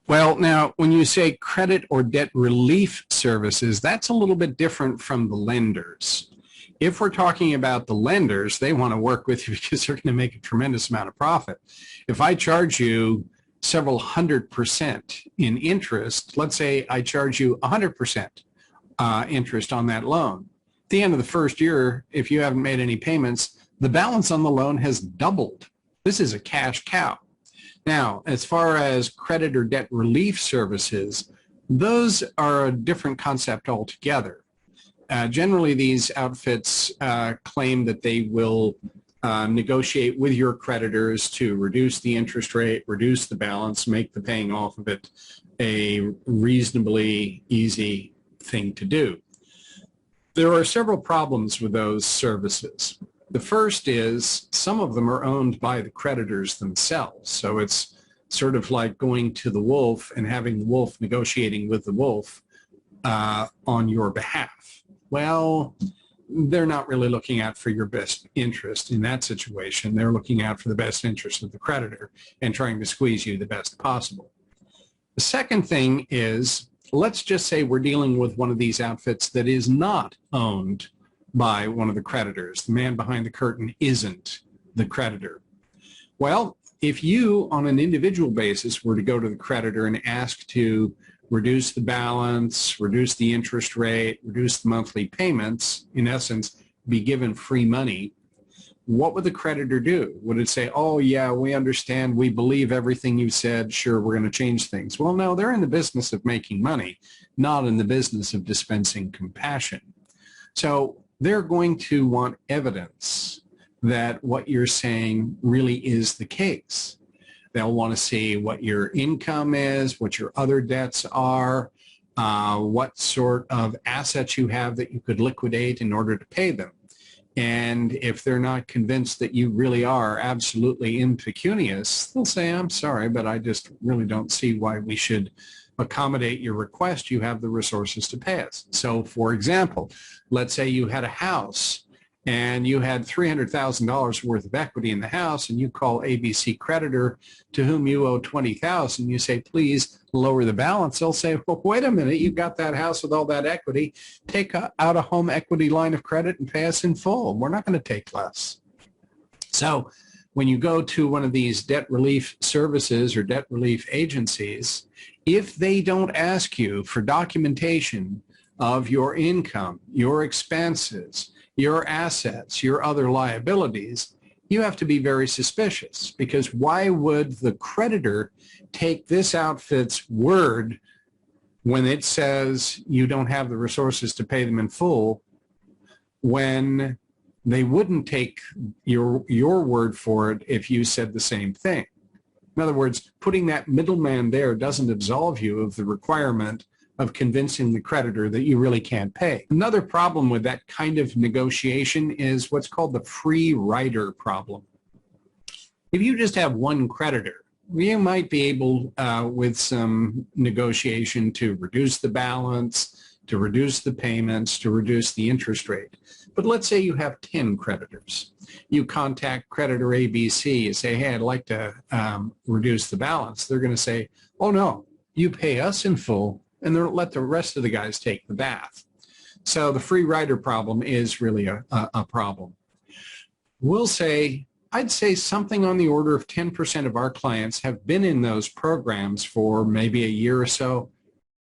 Well, now, when you say credit or debt relief services, that's a little bit different from the lenders. If we're talking about the lenders, they want to work with you because they're going to make a tremendous amount of profit. If I charge you several 100% in interest, let's say I charge you 100% interest on that loan. At the end of the first year, if you haven't made any payments, the balance on the loan has doubled. This is a cash cow. Now, as far as credit or debt relief services, those are a different concept altogether. Generally, these outfits claim that they will negotiate with your creditors to reduce the interest rate, reduce the balance, make the paying off of it a reasonably easy thing to do. There are several problems with those services. The first is some of them are owned by the creditors themselves. So it's sort of like going to the wolf and having the wolf negotiating with the wolf on your behalf. Well, they're not really looking out for your best interest in that situation. They're looking out for the best interest of the creditor and trying to squeeze you the best possible. The second thing is, let's just say we're dealing with one of these outfits that is not owned by one of the creditors. The man behind the curtain isn't the creditor. Well, if you, on an individual basis, were to go to the creditor and ask to reduce the balance, reduce the interest rate, reduce the monthly payments, in essence, be given free money, what would the creditor do? Would it say, oh, yeah, we understand, we believe everything you said, sure, we're going to change things? Well, no, they're in the business of making money, not in the business of dispensing compassion. So they're going to want evidence that what you're saying really is the case. They'll want to see what your income is, what your other debts are, what sort of assets you have that you could liquidate in order to pay them. And if they're not convinced that you really are absolutely impecunious, they'll say, I'm sorry, but I just really don't see why we should accommodate your request. You have the resources to pay us. So, for example, let's say you had a house and you had $300,000 worth of equity in the house, and you call ABC creditor to whom you owe $20,000. You say, please lower the balance. They'll say, well, wait a minute, you've got that house with all that equity. Take out a home equity line of credit and pay us in full. We're not going to take less. So when you go to one of these debt relief services or debt relief agencies, if they don't ask you for documentation of your income, your expenses, your assets, your other liabilities, you have to be very suspicious, because why would the creditor take this outfit's word when it says you don't have the resources to pay them in full, when they wouldn't take your word for it if you said the same thing? In other words, putting that middleman there doesn't absolve you of the requirement of convincing the creditor that you really can't pay. Another problem with that kind of negotiation is what's called the free rider problem. If you just have one creditor, you might be able, with some negotiation, to reduce the balance, to reduce the payments, to reduce the interest rate. But let's say you have 10 creditors. You contact creditor ABC, you say, hey, I'd like to reduce the balance. They're going to say, oh, no, you pay us in full, and they'll let the rest of the guys take the bath. So the free rider problem is really a problem. I'd say something on the order of 10% of our clients have been in those programs for maybe a year or so,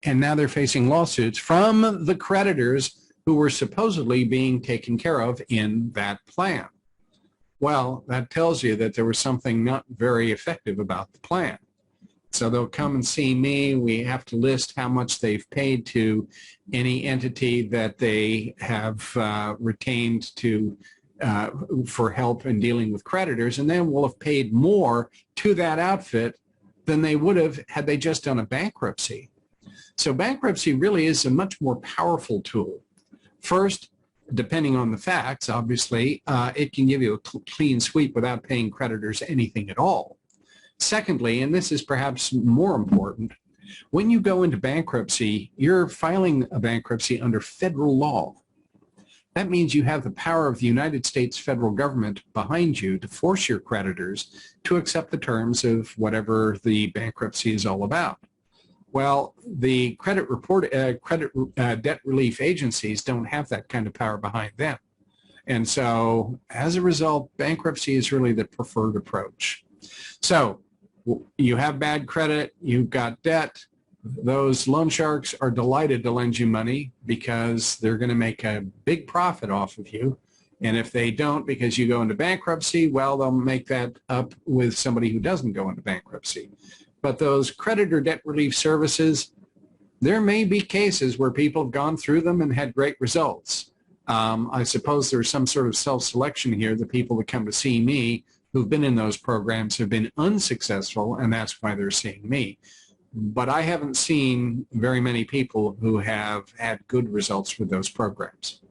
and now they're facing lawsuits from the creditors who were supposedly being taken care of in that plan. Well, that tells you that there was something not very effective about the plan. So they'll come and see me. We have to list how much they've paid to any entity that they have retained to for help in dealing with creditors, and then we'll have paid more to that outfit than they would have had they just done a bankruptcy. So bankruptcy really is a much more powerful tool. First, depending on the facts, obviously, it can give you a clean sweep without paying creditors anything at all. Secondly, and this is perhaps more important, when you go into bankruptcy, you're filing a bankruptcy under federal law. That means you have the power of the United States federal government behind you to force your creditors to accept the terms of whatever the bankruptcy is all about. Well, the debt relief agencies don't have that kind of power behind them. And so as a result, bankruptcy is really the preferred approach. So you have bad credit, you've got debt. Those loan sharks are delighted to lend you money because they're going to make a big profit off of you. And if they don't, because you go into bankruptcy, well, they'll make that up with somebody who doesn't go into bankruptcy. But those creditor debt relief services, there may be cases where people have gone through them and had great results. I suppose there's some sort of self-selection here. The people that come to see me who've been in those programs have been unsuccessful, and that's why they're seeing me. But I haven't seen very many people who have had good results with those programs.